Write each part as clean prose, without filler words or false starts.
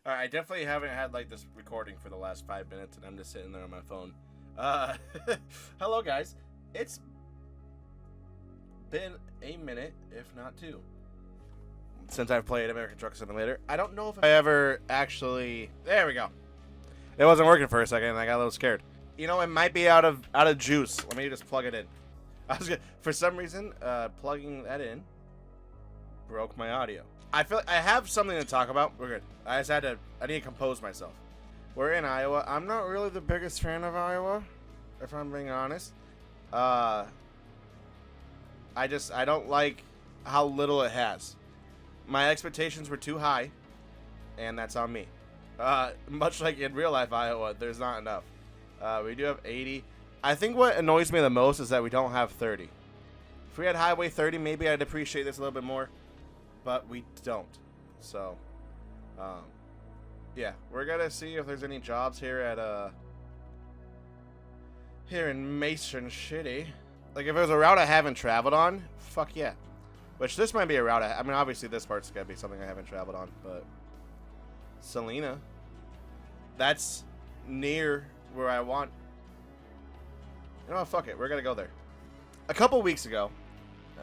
I definitely haven't had like this recording for the last 5 minutes, and I'm just sitting there on my phone. Hello guys. It's been a minute, if not two, since I've played American Truck Simulator. I don't know if I ever actually. There we go. It wasn't working for a second, and I got a little scared. You know, it might be out of juice. Let me just plug it in. For some reason, plugging that in broke my audio. I feel I have something to talk about. We're good. I need to compose myself. We're in Iowa. I'm not really the biggest fan of Iowa, if I'm being honest. I don't like how little it has. My expectations were too high, and that's on me. Much like in real life Iowa, there's not enough. We do have 80. I think what annoys me the most is that we don't have 30. If we had Highway 30, maybe I'd appreciate this a little bit more. But we don't. So, yeah, we're gonna see if there's any jobs here at here in Mason City. Like if it was a route I haven't traveled on, fuck yeah. Which this might be a route. I mean, obviously this part's gotta be something I haven't traveled on, but Salina, that's near where I want. You know what? Fuck it. We're gonna go there. A couple weeks ago,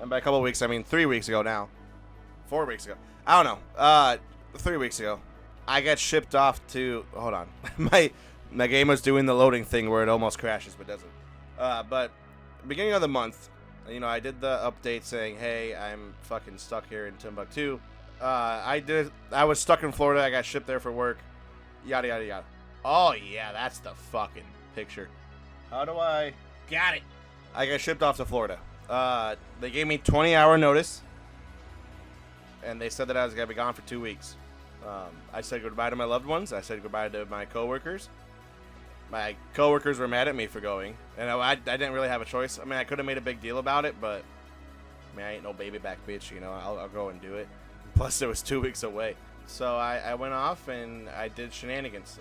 and by a couple weeks I mean 3 weeks ago now. 4 weeks ago. I don't know. 3 weeks ago. I got shipped off to... Hold on. my game was doing the loading thing where it almost crashes but doesn't. But beginning of the month, you know, I did the update saying, hey, I'm fucking stuck here in Timbuktu. I was stuck in Florida. I got shipped there for work. Yada, yada, yada. Oh, yeah, that's the fucking picture. How do I... Got it. I got shipped off to Florida. They gave me 20-hour notice. And they said that I was going to be gone for 2 weeks. I said goodbye to my loved ones. I said goodbye to my coworkers. My coworkers were mad at me for going. And I didn't really have a choice. I mean, I could have made a big deal about it, but I mean, I ain't no baby back bitch, you know. I'll go and do it. Plus, it was 2 weeks away. So I went off and I did shenanigans.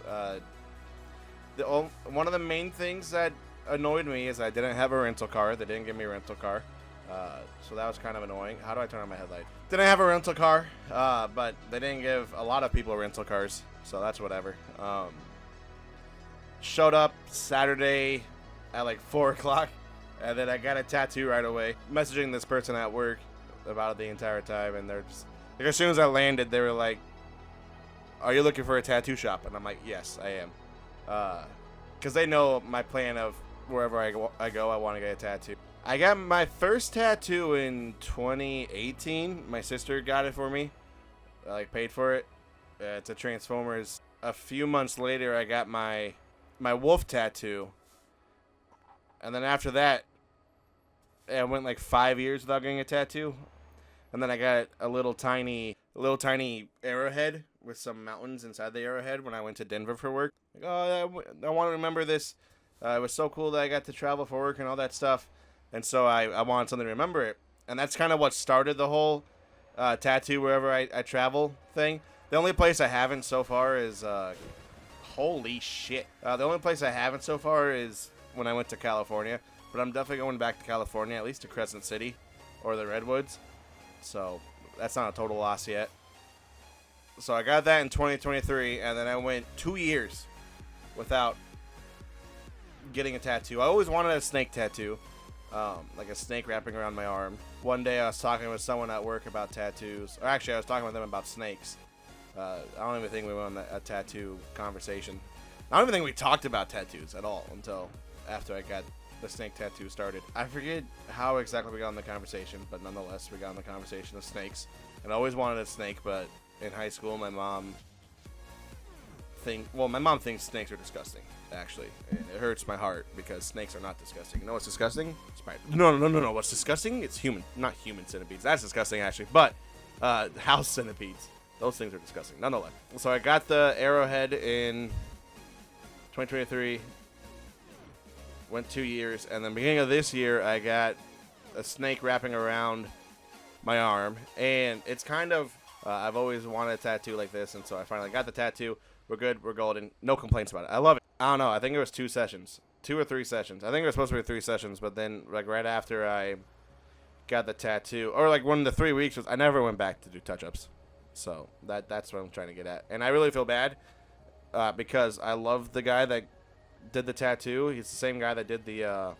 One of the main things that annoyed me is I didn't have a rental car. They didn't give me a rental car. So that was kind of annoying. How do I turn on my headlight? Didn't have a rental car, but they didn't give a lot of people rental cars, so that's whatever. Showed up Saturday at like 4 o'clock, and then I got a tattoo right away. Messaging this person at work about it the entire time, and they're just like, as soon as I landed, they were like, "Are you looking for a tattoo shop?" And I'm like, "Yes, I am," because they know my plan of wherever I go, I want to get a tattoo. I got my first tattoo in 2018. My sister got it for me. I paid for it. It's a Transformers. A few months later, I got my wolf tattoo. And then after that, I went like 5 years without getting a tattoo. And then I got a little tiny arrowhead with some mountains inside the arrowhead when I went to Denver for work. Like, oh, I want to remember this. It was so cool that I got to travel for work and all that stuff. And so I wanted something to remember it. And that's kind of what started the whole tattoo wherever I travel thing. The only place I haven't so far is... holy shit. The only place I haven't so far is when I went to California. But I'm definitely going back to California, at least to Crescent City or the Redwoods. So that's not a total loss yet. So I got that in 2023, and then I went 2 years without getting a tattoo. I always wanted a snake tattoo. Like a snake wrapping around my arm. One day I was talking with someone at work about tattoos. Or actually, I was talking with them about snakes. I don't even think we went on a tattoo conversation. I don't even think we talked about tattoos at all until after I got the snake tattoo started. I forget how exactly we got on the conversation, but nonetheless, we got on the conversation of snakes. And I always wanted a snake, but in high school, my mom thinks snakes are disgusting. Actually, and it hurts my heart because snakes are not disgusting. You know what's disgusting? Spider. No. What's disgusting? It's not human centipedes. That's disgusting, actually. But house centipedes. Those things are disgusting, nonetheless. So I got the arrowhead in 2023. Went 2 years, and then beginning of this year, I got a snake wrapping around my arm, and it's kind of. I've always wanted a tattoo like this, and so I finally got the tattoo. We're good. We're golden. No complaints about it. I love it. I don't know. I think it was 2 sessions. 2 or 3 sessions. I think it was supposed to be 3 sessions, but then, like, right after I got the tattoo, or, like, one of the 3 weeks was, I never went back to do touch-ups. So that's what I'm trying to get at. And I really feel bad because I love the guy that did the tattoo. He's the same guy that did the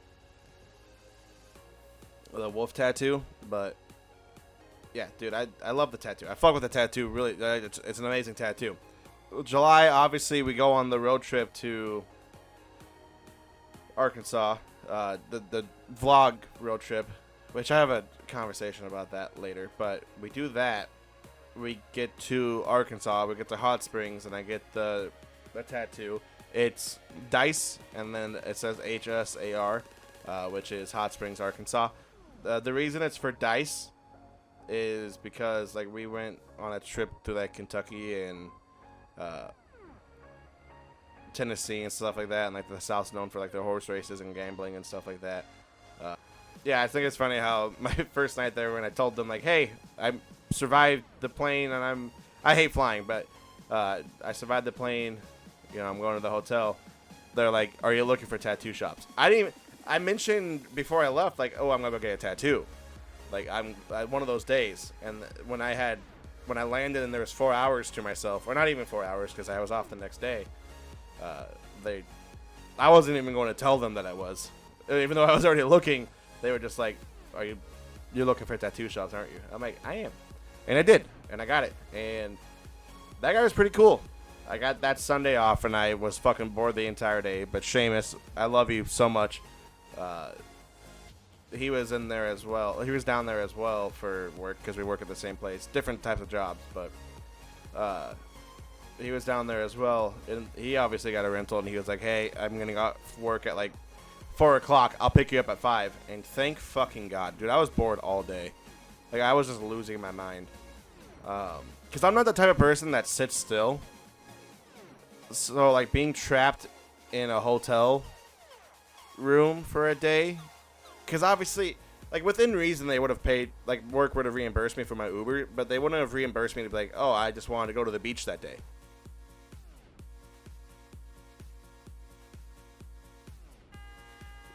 wolf tattoo. But yeah, dude, I love the tattoo. I fuck with the tattoo. Really, it's an amazing tattoo. July, obviously, we go on the road trip to Arkansas. The vlog road trip, which I have a conversation about that later. But we do that. We get to Arkansas. We get to Hot Springs, and I get the tattoo. It's Dice, and then it says HSAR, which is Hot Springs, Arkansas. The reason it's for Dice is because like we went on a trip to like Kentucky and Tennessee and stuff like that, and like the South's known for like their horse races and gambling and stuff like that. Yeah, I think it's funny how my first night there, when I told them like, hey, I survived the plane, and I hate flying, but I survived the plane, you know, I'm going to the hotel. They're like, are you looking for tattoo shops? I mentioned before I left, like, oh, I'm gonna go get a tattoo. Like, I one of those days. And when I landed and there was 4 hours to myself, or not even 4 hours because I was off the next day, I wasn't even going to tell them that I was. Even though I was already looking, they were just like, you're looking for tattoo shops, aren't you? I'm like, I am. And I did. And I got it. And that guy was pretty cool. I got that Sunday off, and I was fucking bored the entire day. But Seamus, I love you so much. He was in there as well. He was down there as well for work because we work at the same place. Different types of jobs, but he was down there as well. And he obviously got a rental, and he was like, hey, I'm going to go work at like 4 o'clock. I'll pick you up at 5. And thank fucking God. Dude, I was bored all day. Like, I was just losing my mind. Because I'm not the type of person that sits still. So, like, being trapped in a hotel room for a day, because obviously, like, within reason, they would have paid, like, work would have reimbursed me for my Uber, but they wouldn't have reimbursed me to be like, oh, I just wanted to go to the beach that day.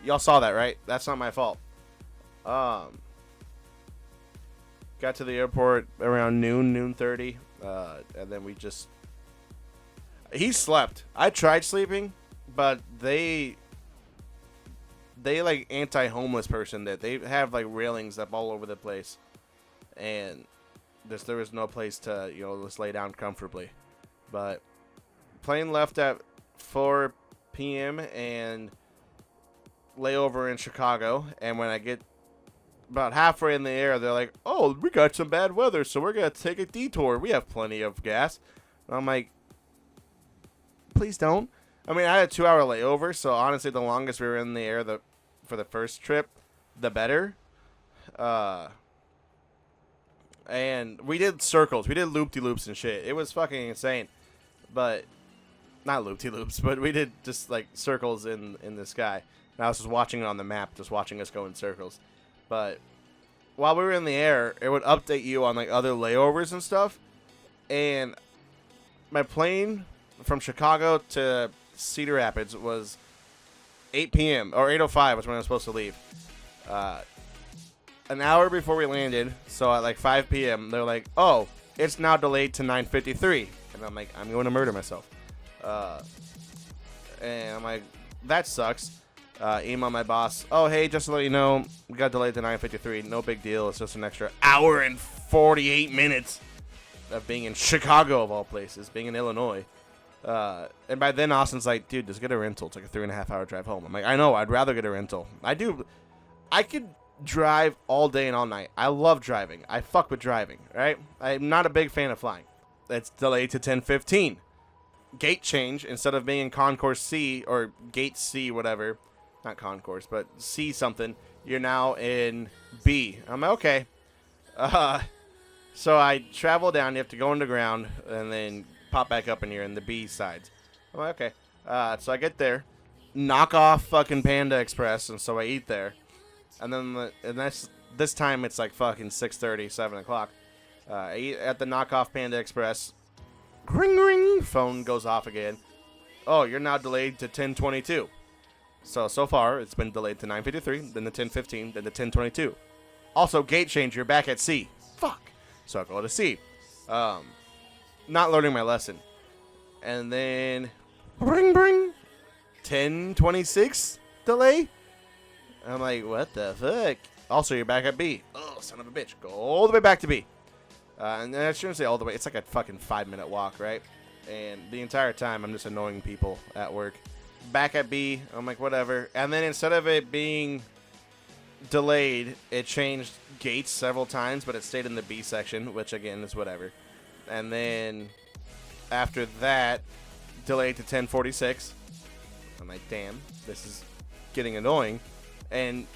Y'all saw that, right? That's not my fault. Got to the airport around noon 30, and then he slept. I tried sleeping, but they like anti-homeless person that they have like railings up all over the place, and there was no place to, you know, just lay down comfortably. But plane left at 4 p.m. and layover in Chicago, and when I get about halfway in the air, they're like, oh, we got some bad weather, so we're gonna take a detour. We have plenty of gas. And I'm like, please don't. I mean, I had a 2-hour layover, so honestly, the longest we were in the air for the first trip, the better. And we did circles. We did loop-de-loops and shit. It was fucking insane. But, not loop-de-loops, but we did just, like, circles in the sky. And I was just watching it on the map, just watching us go in circles. But while we were in the air, it would update you on, like, other layovers and stuff. And my plane from Chicago to Cedar Rapids was 8 p.m. or 8:05 was when I was supposed to leave. An hour before we landed, so at like 5 p.m., they're like, oh, it's now delayed to 9:53. And I'm like, I'm going to murder myself. And I'm like, that sucks. Email my boss, oh, hey, just to let you know, we got delayed to 9:53. No big deal. It's just an extra hour and 48 minutes of being in Chicago, of all places, being in Illinois. And by then, Austin's like, dude, just get a rental. It's like a 3.5-hour drive home. I'm like, I know, I'd rather get a rental. I could drive all day and all night. I love driving. I fuck with driving, right? I'm not a big fan of flying. It's delayed to 10:15. Gate change, instead of being in Concourse C, or Gate C, whatever. Not Concourse, but C something. You're now in B. I'm like, okay. So I travel down. You have to go underground, and then pop back up, and you're in the B sides. I'm like, okay. So I get there, knock off fucking Panda Express, and so I eat there. And then this time it's like fucking 6:30, 7 o'clock. I eat at the knockoff Panda Express. Ring ring, phone goes off again. Oh, you're now delayed to 10:22. So far it's been delayed to 9:53, then to 10:15, then to 10:22. Also, gate change, you're back at C. Fuck. So I go to C. Not learning my lesson. And then, bring, 10:26 delay. I'm like, what the fuck? Also, you're back at B. Oh, son of a bitch. Go all the way back to B. And I shouldn't say all the way. It's like a fucking 5-minute walk, right? And the entire time, I'm just annoying people at work. Back at B, I'm like, whatever. And then instead of it being delayed, it changed gates several times, but it stayed in the B section, which, again, is whatever. And then after that, delayed to 10:46. I'm like, damn, this is getting annoying. And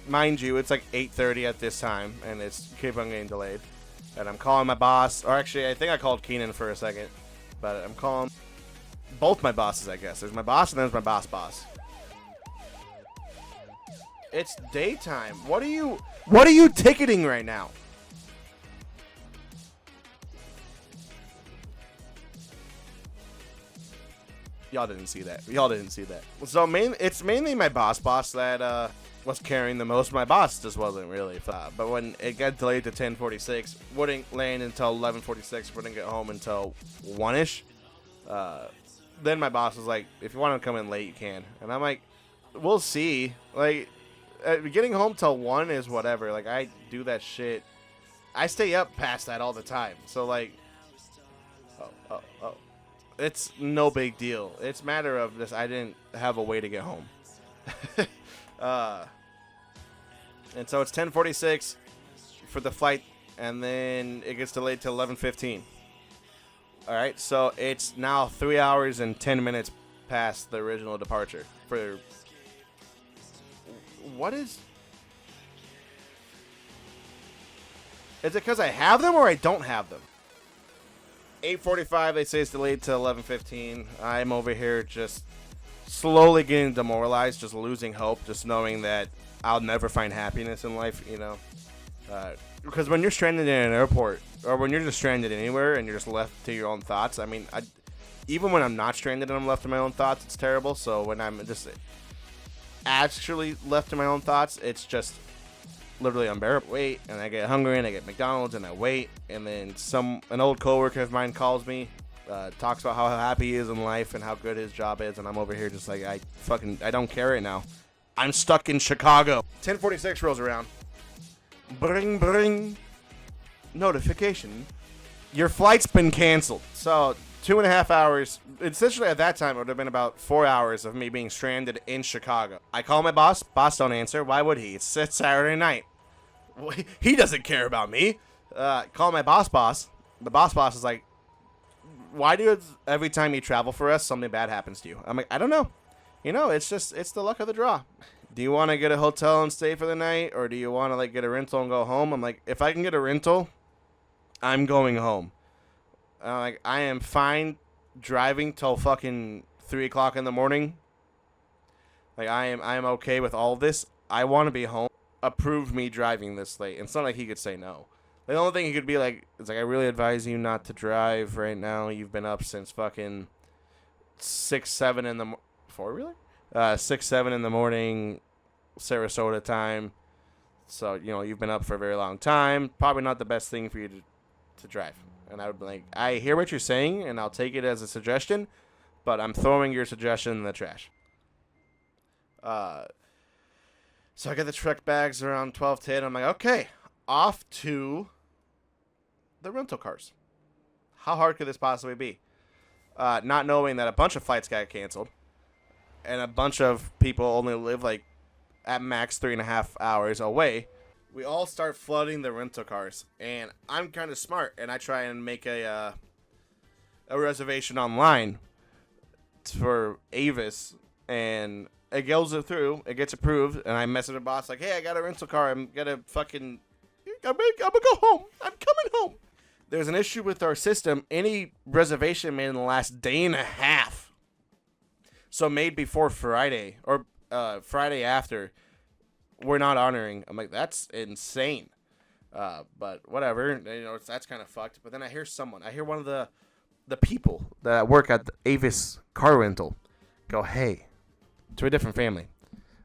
mind you, it's like 8:30 at this time, and it's keep on getting delayed. And I'm calling my boss, or actually, I think I called Keenan for a second, but I'm calling both my bosses, I guess. There's my boss, and then there's my boss. It's daytime. What are you ticketing right now? Y'all didn't see that. So it's mainly my boss that was carrying the most. My boss just wasn't really. But when it got delayed to 10:46, wouldn't land until 11:46. Wouldn't get home until 1ish. Then my boss was like, "If you want to come in late, you can." And I'm like, "We'll see." Like, getting home till 1 is whatever. Like, I do that shit. I stay up past that all the time. So like, oh. It's no big deal. It's a matter of this. I didn't have a way to get home. And so it's 10:46 for the flight, and then it gets delayed to 11:15. All right, so it's now 3 hours and 10 minutes past the original departure. For what is? Is it because I have them or I don't have them? 8:45, they say it's delayed to 11:15. I'm over here just slowly getting demoralized, just losing hope, just knowing that I'll never find happiness in life, you know? Because when you're stranded in an airport, or when you're just stranded anywhere and you're just left to your own thoughts, I mean, even when I'm not stranded and I'm left to my own thoughts, it's terrible. So when I'm just actually left to my own thoughts, it's just literally unbearable. Wait, and I get hungry, and I get McDonald's, and I wait, and then an old coworker of mine calls me, talks about how happy he is in life and how good his job is, and I'm over here just like, I don't care right now. I'm stuck in Chicago. 10:46 rolls around. Bring. Notification. Your flight's been canceled. So 2.5 hours. Essentially, at that time, it would have been about 4 hours of me being stranded in Chicago. I call my boss. Boss don't answer. Why would he? It's Saturday night. He doesn't care about me. Call my boss. The boss is like, why do every time you travel for us, something bad happens to you? I'm like, I don't know. You know, it's the luck of the draw. Do you want to get a hotel and stay for the night, or do you want to get a rental and go home? I'm like, if I can get a rental, I'm going home. I am fine driving till fucking 3 o'clock in the morning. Like, I am okay with all of this. I want to be home. Approve me driving this late. It's not like he could say no. The only thing he could be like, is like, I really advise you not to drive right now. You've been up since fucking 6, 7 in the 4 really? 6, 7 in the morning, Sarasota time. So, you've been up for a very long time. Probably not the best thing for you to drive. And I would be like, I hear what you're saying, and I'll take it as a suggestion, but I'm throwing your suggestion in the trash. So I get the truck bags around 12:10. I'm like, okay, off to the rental cars. How hard could this possibly be? Not knowing that a bunch of flights got canceled, and a bunch of people only live at max 3.5 hours away. We all start flooding the rental cars, and I'm kind of smart, and I try and make a reservation online for Avis, and it goes through, it gets approved, and I message the boss like, hey, I got a rental car, I'm gonna go home, I'm coming home. There's an issue with our system. Any reservation made in the last day and a half, so made before Friday, or Friday after, we're not honoring. I'm like, that's insane. But whatever, that's kind of fucked. But then I hear one of the people that work at the Avis car rental go, hey, to a different family,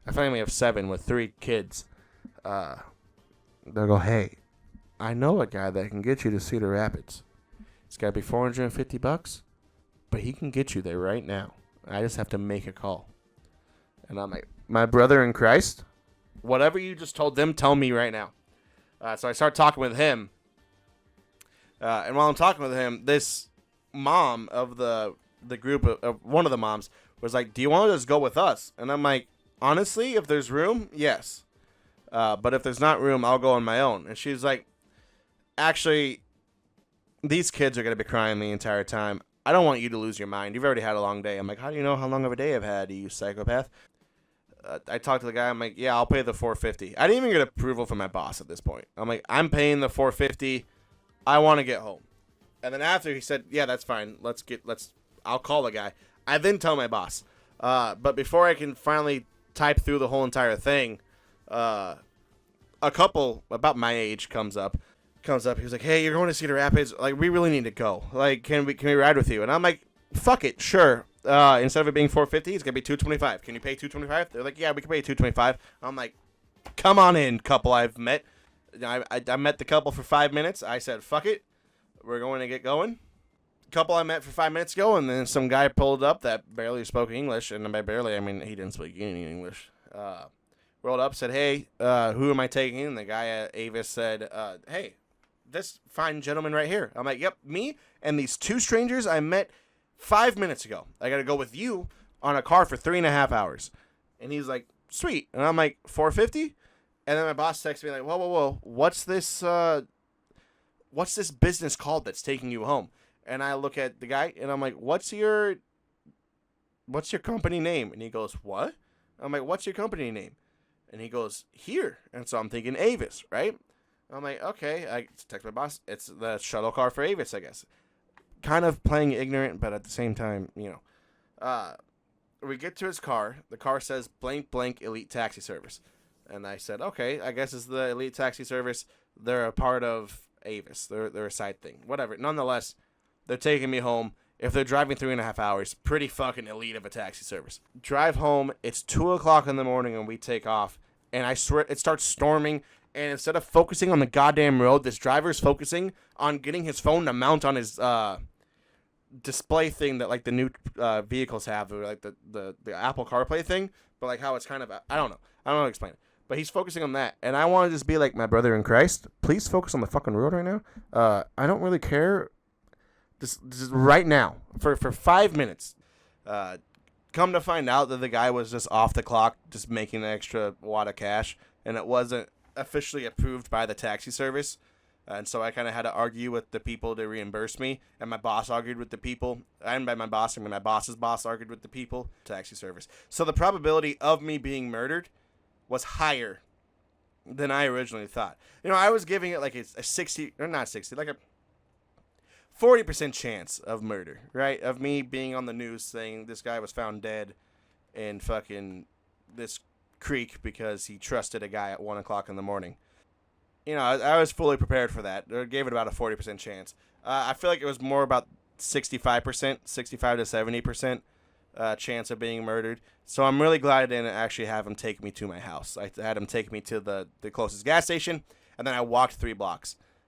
a family of 7 with 3 kids. They'll go, hey, I know a guy that can get you to Cedar Rapids. It's got to be $450, but he can get you there right now. I just have to make a call. And I'm like, my brother in Christ, whatever you just told them, tell me right now. So I start talking with him. And while I'm talking with him, this mom of the group, of one of the moms, was like, do you want to just go with us? And I'm like, honestly, if there's room, yes. But if there's not room, I'll go on my own. And she's like, actually, these kids are going to be crying the entire time. I don't want you to lose your mind. You've already had a long day. I'm like, how do you know how long of a day I've had, you psychopath? I talked to the guy. I'm like, yeah, I'll pay the $450. I didn't even get approval from my boss at this point. I'm like, I'm paying the $450. I want to get home. And then after he said, yeah, that's fine. I'll call the guy. I then tell my boss. But before I can finally type through the whole entire thing, a couple about my age comes up. He was like, hey, you're going to Cedar Rapids. Like, we really need to go. Like, can we ride with you? And I'm like, fuck it, sure. Instead of it being $450, it's gonna be $225. Can you pay $225? They're like, yeah, we can pay $225. I'm like, come on in, couple I've met. I met the couple for 5 minutes. I said, fuck it, we're going to get going. Couple I met for 5 minutes ago, and then some guy pulled up that barely spoke English, and by barely I mean he didn't speak any English. Rolled up, said, hey, who am I taking? And the guy at Avis said, hey, this fine gentleman right here. I'm like, yep, me and these two strangers I met 5 minutes ago. I got to go with you on a car for 3.5 hours. And he's like, sweet. And I'm like, $450? And then my boss texts me like, whoa. What's this business called that's taking you home? And I look at the guy and I'm like, what's your company name? And he goes, what? I'm like, what's your company name? And he goes, here. And so I'm thinking Avis, right? I'm like, okay. I text my boss. It's the shuttle car for Avis, I guess. Kind of playing ignorant, but at the same time, we get to his car. The car says blank Elite Taxi Service. And I said, okay, I guess it's the Elite Taxi Service. They're a part of Avis. They're a side thing. Whatever. Nonetheless, they're taking me home. If they're driving 3.5 hours, pretty fucking elite of a taxi service. Drive home. It's 2 o'clock in the morning and we take off. And I swear it starts storming. And instead of focusing on the goddamn road, this driver's focusing on getting his phone to mount on his display thing that like the new vehicles have, or like the Apple CarPlay thing. But like how it's kind of, I don't know how to explain it. But he's focusing on that. And I want to just be like, my brother in Christ, please focus on the fucking road right now. I don't really care. This is right now for 5 minutes. Come to find out that the guy was just off the clock, just making an extra wad of cash, and it wasn't officially approved by the taxi service. And so I kind of had to argue with the people to reimburse me, and my boss argued with the people, and by my boss, I mean my boss's boss argued with the people, taxi service. So the probability of me being murdered was higher than I originally thought. I was giving it like a 60, or not 60, like a 40% chance of murder, right? Of me being on the news saying this guy was found dead in fucking this creek because he trusted a guy at 1 o'clock in the morning. I was fully prepared for that. I gave it about a 40% chance. I feel like it was more about 65%, 65 to 70% chance of being murdered. So I'm really glad I didn't actually have him take me to my house. I had him take me to the closest gas station, and then I walked 3 blocks.